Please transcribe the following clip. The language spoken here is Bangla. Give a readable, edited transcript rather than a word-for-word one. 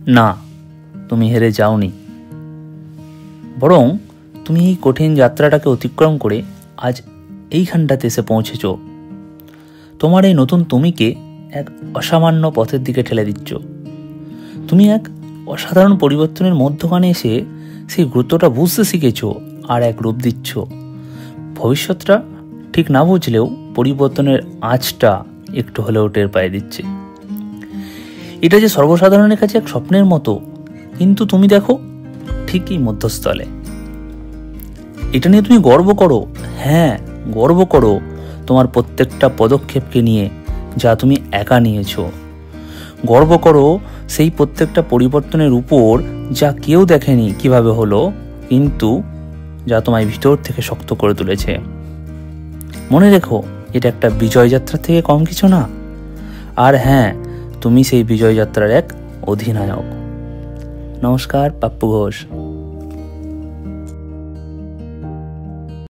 না, তুমি হেরে যাওনি, বরং তুমি এই কঠিন যাত্রাটাকে অতিক্রম করে আজ এইখানটাতে এসে পৌঁছেছ। তোমার এই নতুন তুমিকে এক অসামান্য পথের দিকে ঠেলে দিচ্ছ। তুমি এক অসাধারণ পরিবর্তনের মধ্যখানে এসে সেই গুরুত্বটা বুঝতে শিখেছ আর এক রূপ দিচ্ছ। ভবিষ্যৎটা ঠিক না বুঝলেও পরিবর্তনের আঁচটা একটু হলেও টের পায়ে দিচ্ছে। এটা যে সর্বসাধারণের কাছে এক স্বপ্নের মতো, কিন্তু তুমি দেখো ঠিকই মধ্যস্থলে। এটা নিয়ে তুমি গর্ব করো, হ্যাঁ গর্ব করো তোমার প্রত্যেকটা পদক্ষেপকে নিয়ে যা তুমি একা নিয়েছো। গর্ব করো সেই প্রত্যেকটা পরিবর্তনের উপর যা কেউ দেখেনি কিভাবে হলো, কিন্তু যা তোমায় ভিতর থেকে শক্ত করে তুলেছে। মনে রেখো, এটা একটা বিজয় যাত্রা থেকে কম কিছু না। আর হ্যাঁ, তুমি সেই বিজয় যাত্রার এক অধিনায়ক। নমস্কার, পাপ্পু ঘোষ।